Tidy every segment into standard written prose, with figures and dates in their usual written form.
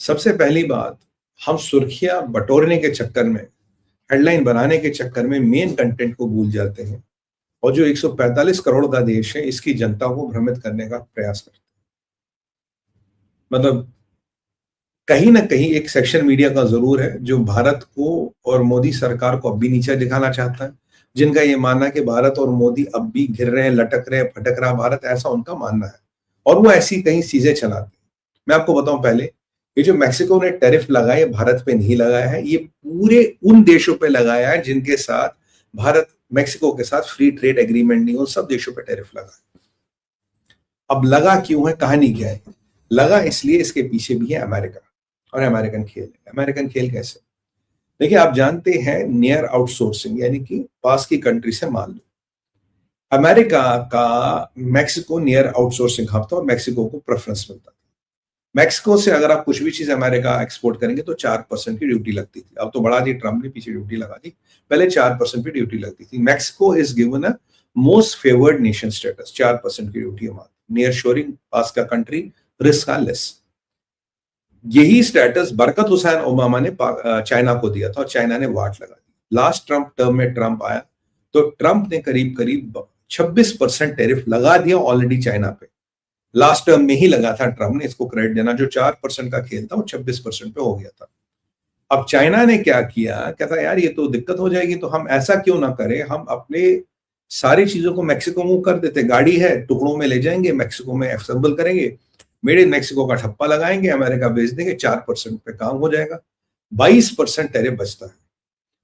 सबसे पहली बात, हम सुर्खियां बटोरने के चक्कर में, हेडलाइन बनाने के चक्कर में मेन कंटेंट को भूल जाते हैं और जो 145 करोड़ का देश है इसकी जनता को भ्रमित करने का प्रयास करते हैं। मतलब कहीं ना कहीं एक सेक्शन मीडिया का जरूर है जो भारत को और मोदी सरकार को अब भी नीचा दिखाना चाहता है, जिनका ये मानना है कि भारत और मोदी अब भी घिर रहे हैं, लटक रहे हैं, भटक रहा भारत, ऐसा उनका मानना है और वो ऐसी कहीं चीजें चलाते हैं। मैं आपको बताऊं, पहले ये जो मैक्सिको ने टैरिफ लगाया, भारत पे नहीं लगाया है, ये पूरे उन देशों पे लगाया है जिनके साथ भारत मैक्सिको के साथ फ्री ट्रेड एग्रीमेंट नहीं, उन सब देशों पे टैरिफ लगा है। अब लगा क्यों है, कहानी क्या है? लगा इसलिए, इसके पीछे भी है अमेरिका और अमेरिकन खेल है। अमेरिकन खेल कैसे? देखिए, आप जानते हैं नियर आउटसोर्सिंग, यानी कि पास की कंट्री से माल लो। अमेरिका का मैक्सिको नियर आउटसोर्सिंग हब था और मैक्सिको को प्रेफरेंस मिलता था। मैक्सिको से अगर आप कुछ भी चीज अमेरिका एक्सपोर्ट करेंगे तो 4% की ड्यूटी लगती थी। अब तो बढ़ा दी, ट्रम्प ने पीछे ड्यूटी लगा दी, पहले 4% की ड्यूटी लगती थी। Mexico is given a most favoured nation status, 4% की ड्यूटी हमारी, नियर शोरिंग, पास का कंट्री, रिस्क का लेस। यही स्टेटस बरकत हुसैन ओबामा ने चाइना को दिया था और चाइना ने वाट लगा दी। लास्ट ट्रम्प टर्म में ट्रम्प आया तो ट्रम्प ने करीब करीब 26% टैरिफ लगा दिया ऑलरेडी चाइना पे। लास्ट टर्म में ही लगा था ट्रम्प ने, इसको क्रेडिट देना। जो 4% का खेल था वो 26% पे हो गया था। अब चाइना ने क्या किया, कहता यार ये तो दिक्कत हो जाएगी, तो हम ऐसा क्यों ना करें, हम अपने सारी चीजों को मैक्सिको मूव कर देते। गाड़ी है, टुकड़ों में ले जाएंगे, मैक्सिको में असेंबल करेंगे, मेड इन मैक्सिको का ठप्पा लगाएंगे, अमेरिका भेज देंगे, 4% पे काम हो जाएगा, 22% टैरिफ बचता है।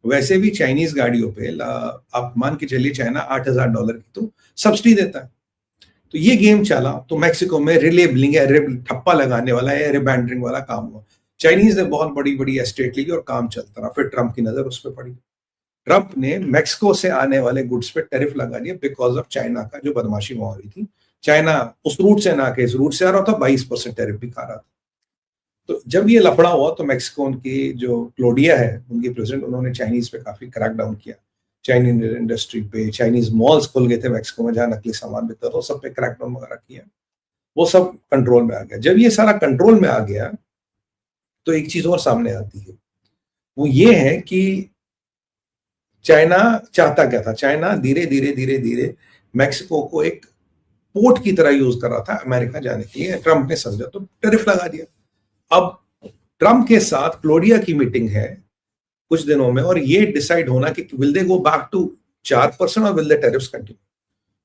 वैसे भी चाइनीज गाड़ियों पे आप मान के चलिए चाइना $8,000 की तो सब्सिडी देता है। तो ये गेम चला तो मैक्सिको में रिलेबलिंग है, ठप्पा लगाने वाला है, रिबैंडरिंग वाला काम हुआ। चाइनीज ने बहुत बड़ी बड़ी एस्टेट ली और काम चलता रहा। फिर ट्रम्प की नजर उस पर पड़ी। ट्रम्प ने मैक्सिको से आने वाले गुड्स पे टैरिफ लगा दिया बिकॉज ऑफ चाइना का जो बदमाशी वहां हो रही थी। चाइना उस रूट से ना के इस रूट से आ रहा था, 22% टैरिफ भी खा रहा था। तो जब ये लफड़ा हुआ तो मैक्सिको की जो क्लोडिया है, उनकी प्रेसिडेंट, उन्होंने चाइनीज पे काफी क्रैकडाउन किया। चाइनीज इंडस्ट्री पे, चाइनीज मॉल्स खुल गए थे मैक्सिको में जहां नकली सामान बिकता था, सब पे क्रैकडाउन वगैरह किया। वो सब कंट्रोल में आ गया। जब ये सारा कंट्रोल में आ गया तो एक चीज और सामने आती है, वो ये है कि चाइना चाहता क्या था। चाइना धीरे धीरे धीरे धीरे मैक्सिको को एक पोर्ट की तरह यूज कर रहा था अमेरिका जाने के लिए। ट्रम्प ने समझा तो टैरिफ लगा दिया। अब ट्रम्प के साथ क्लोडिया की मीटिंग है कुछ दिनों में और ये डिसाइड होना कि will they go back to 4% और विल द टैरिफ्स कंटिन्यू।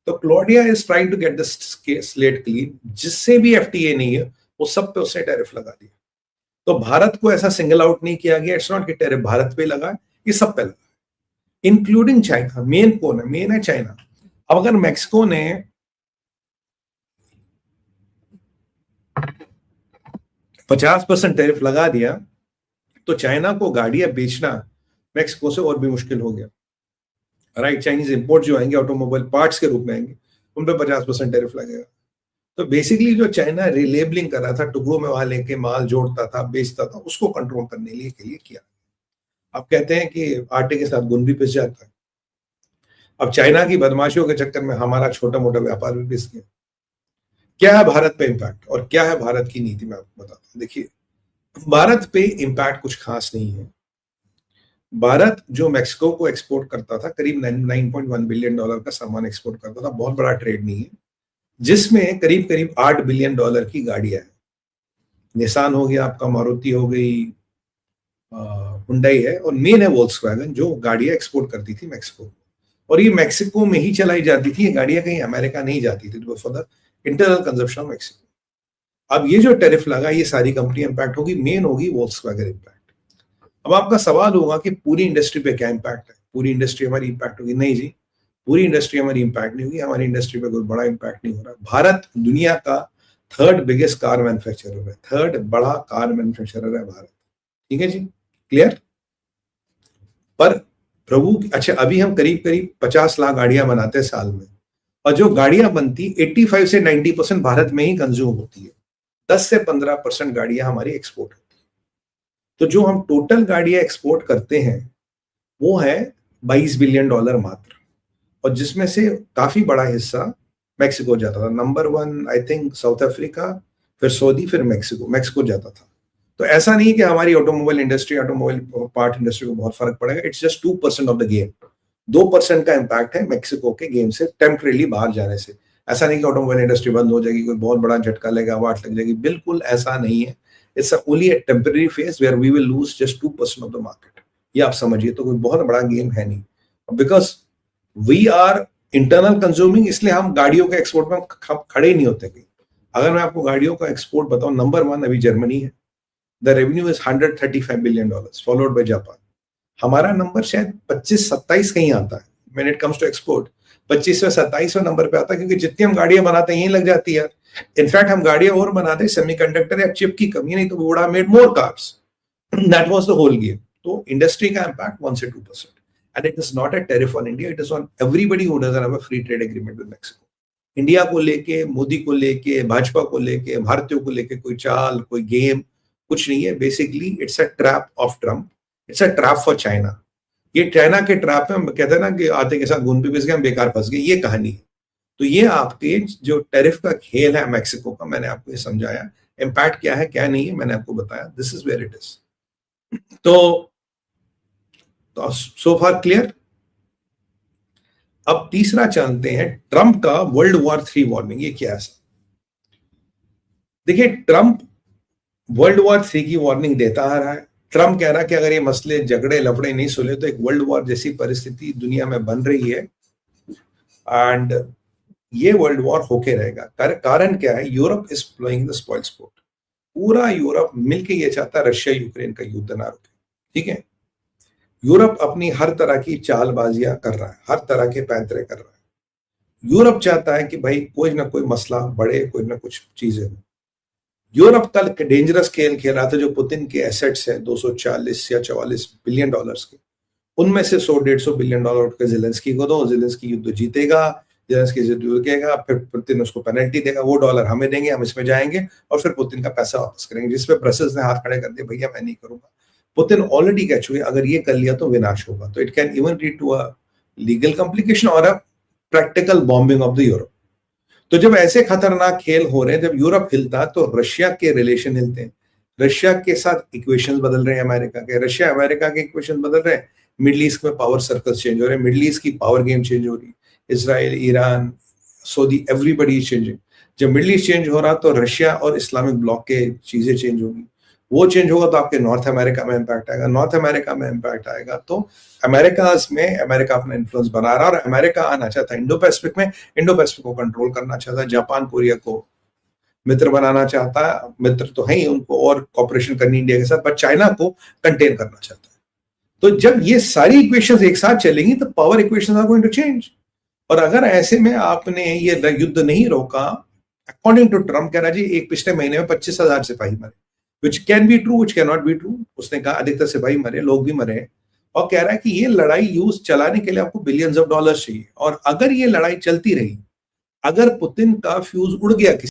तो Claudia is trying to get the slate clean. जिससे भी एफटीए नहीं है वो सब पे उसने टैरिफ लगा दिया। तो भारत को ऐसा सिंगल आउट नहीं किया गया। इट्स नॉट कि टैरिफ भारत पे लगा, ये सब पे लगा, इंक्लूडिंग चाइना। मेन कौन है? मेन है चाइना। अब अगर मैक्सिको ने 50% टैरिफ लगा दिया तो चाइना को गाड़ियां बेचना मैक्सिको से और भी मुश्किल हो गया। राइट, चाइनीज इंपोर्ट जो आएंगे ऑटोमोबाइल पार्ट्स के रूप में आएंगे, उन पर 50% टैरिफ लगेगा। तो बेसिकली जो चाइना रिलेबलिंग कर रहा था, टुकड़ों में वहां लेके माल जोड़ता था, बेचता था, उसको कंट्रोल करने के लिए किया। अब कहते हैं कि आटे के साथ गुण भी पिस जाता है। अब चाइना की बदमाशियों के चक्कर में हमारा छोटा मोटा व्यापार भी पिस गया। क्या है भारत पे इम्पैक्ट और क्या है भारत की नीति, मैं आपको बताता हूँ। देखिए, भारत पे इम्पैक्ट कुछ खास नहीं है। भारत जो मैक्सिको को एक्सपोर्ट करता था, करीब $9.1 बिलियन का सामान एक्सपोर्ट करता था, बहुत बड़ा ट्रेड नहीं है, जिसमें करीब करीब $8 बिलियन की गाड़ियां हैं। निसान हो गया आपका, मारुति हो गई, हुंडई है, और मेन है वोल्क्सवैगन जो गाड़ियां एक्सपोर्ट करती थी मैक्सिको। और ये मैक्सिको में ही चलाई जाती थी, ये गाड़ियां कहीं अमेरिका नहीं जाती थी for the internal consumption of Mexico. अब ये जो टैरिफ लगा, ये सारी कंपनी इंपैक्ट होगी, मेन होगी वोल्क्सवैगन इंपैक्ट। अब आपका सवाल होगा कि पूरी इंडस्ट्री पे क्या इंपैक्ट है? पूरी इंडस्ट्री हमारी इंपैक्ट होगी? नहीं जी, पूरी इंडस्ट्री हमारी इंपैक्ट नहीं होगी। हमारी इंडस्ट्री पे कोई बड़ा इंपैक्ट नहीं हो रहा। भारत दुनिया का थर्ड बिगेस्ट कार मैन्युफैक्चरर है, थर्ड बड़ा कार मैन्युफैक्चरर है भारत। ठीक है जी, क्लियर? पर प्रभु, अच्छा, अभी हम करीब करीब 50 लाख गाड़ियां बनाते हैं साल में, और जो गाड़ियां बनती 85 से 90% भारत में ही कंज्यूम होती है। 10 से 15% गाड़ियां हमारी एक्सपोर्ट होती है। तो जो हम टोटल गाड़ियां एक्सपोर्ट करते हैं वो है $22 बिलियन मात्र, और जिसमें से काफी बड़ा हिस्सा मैक्सिको जाता था। Number 1 I think south Africa, फिर सऊदी, फिर मैक्सिको जाता था। तो ऐसा नहीं कि हमारी ऑटोमोबाइल पार्ट इंडस्ट्री को बहुत फर्क पड़ेगा, it's just 2% of the game. 2% का इम्पैक्ट है मेक्सिको के गेम से टेम्परेली बाहर जाने से। ऐसा नहीं कि ऑटोमोबाइल इंडस्ट्री बंद हो जाएगी, कोई बहुत बड़ा झटका लेगा, वाट लग जाएगी, बिल्कुल ऐसा नहीं है। It's only a temporary phase where we will lose just 2% of the market. ये आप समझिए, तो कोई बहुत बड़ा गेम है नहीं। Because we are internal consuming, इसलिए हम गाड़ियों के एक्सपोर्ट में खड़े ही नहीं होते कहीं। अगर मैं आपको गाड़ियों का एक्सपोर्ट बताऊं, नंबर 1 अभी जर्मनी है। The revenue is $135 billion, followed by Japan. हमारा नंबर शायद 25-27 कहीं आता है when it comes to export. 25वें 27वें नंबर पे आता है, क्योंकि जितनी हम गाड़ियां बनाते हैं यही लग जाती है। इनफैक्ट हम गाड़ियां और बनाते हैं, सेमीकंडक्टर या चिप की कमी नहीं तो would have made more cars. That was the whole game. तो इंडस्ट्री का इंपैक्ट 1 से 2%, and it is not a tariff on India, it is on everybody who doesn't have a free trade agreement with Mexico. India को लेके, मोदी को लेके, भाजपा को लेके, भारतीयों को लेके कोई चाल, कोई गेम कुछ नहीं है। Basically it's a trap of Trump, it's a trap for China. ये चाइना के ट्रैप में कहते हैं ना कि आते के साथ घुन पे पिस गए, हम बेकार फंस गए, ये कहानी है। तो ये आपके जो टैरिफ का खेल है मैक्सिको का, मैंने आपको ये समझाया। इम्पैक्ट क्या है क्या नहीं है मैंने आपको बताया। This is where it is. तो सो फार क्लियर। अब तीसरा जानते हैं, ट्रंप का वर्ल्ड वॉर 3 वार्निंग। ये क्या है? देखिए, ट्रंप वर्ल्ड वॉर 3 की वार्निंग देता आ रहा है। ट्रंप कह रहा है कि अगर ये मसले झगड़े लफड़े नहीं सुले तो एक वर्ल्ड वॉर जैसी परिस्थिति दुनिया में बन रही है, एंड ये वर्ल्ड वॉर होके रहेगा। कारण क्या है? Europe is playing the spoil sport. पूरा यूरोप मिलके ये चाहता है रशिया यूक्रेन का युद्ध ना रुके। ठीक है, यूरोप अपनी हर तरह की चालबाजियां कर रहा है, हर तरह के पैंतरे कर रहा है। यूरोप चाहता है कि भाई कोई ना कोई मसला बढ़े, कोई ना कुछ चीजें हो। यूरोप कल डेंजरस खेल खेल रहा था। जो पुतिन के एसेट्स हैं 240 या 44 बिलियन डॉलर्स के, उनमें से 100-150 बिलियन डॉलर उठ के जेलेंस्की को दो, जेलेंस्की युद्ध जीतेगा, जेलेंस्की युद्ध जीतेगा, फिर पुतिन उसको पेनल्टी देगा, वो डॉलर हमें देंगे, हम इसमें जाएंगे और फिर पुतिन का पैसा वापस करेंगे। जिसपे ब्रसेल्स ने हाथ खड़े कर दिए, भैया मैं नहीं करूंगा। पुतिन ऑलरेडी कह चुके, अगर ये कर लिया तो विनाश होगा। तो it can even lead to a legal complication और a practical bombing of the Europe. तो जब ऐसे खतरनाक खेल हो रहे हैं, जब यूरोप हिलता तो रशिया के रिलेशन हिलते हैं। रशिया के साथ इक्वेशंस बदल रहे हैं अमेरिका के, रशिया अमेरिका के इक्वेशन बदल रहे हैं। मिडिल ईस्ट में पावर सर्कल्स चेंज हो रहे हैं, मिडिल ईस्ट की पावर गेम चेंज हो रही है। Israel, Iran, Saudi, everybody is changing. जब मिडिल ईस्ट चेंज हो रहा तो रशिया और इस्लामिक ब्लॉक के चीजें चेंज होगी। वो चेंज होगा तो आपके नॉर्थ अमेरिका में इम्पैक्ट आएगा, नॉर्थ अमेरिका में इम्पैक्ट आएगा तो अमेरिका अपना इन्फ्लुएंस बना रहा, और अमेरिका आना चाहता है इंडो पैसिफिक में, इंडो पैसिफिक को कंट्रोल करना चाहता है, जापान कोरिया को मित्र बनाना चाहता है। मित्र तो है ही, उनको और कॉपरेशन करनी इंडिया के साथ, पर चाइना को कंटेन करना चाहता है। तो जब ये सारी इक्वेशंस एक साथ चलेंगी तो power equations are going to change. और अगर ऐसे में आपने ये युद्ध नहीं रोका, अकॉर्डिंग टू ट्रम्प कह रहा जी एक पिछले महीने में 25,000 सिपाही मरे, which can be true, which can not be true. उसने कहा अधिकतर सिपाही मरे, लोग भी मरे, और कह रहा है कि ये लड़ाई यूज चलाने के लिए आपको बिलियंस ऑफ डॉलर्स चाहिए। और अगर ये लड़ाई चलती रही, अगर पुतिन का फ्यूज उड़ गया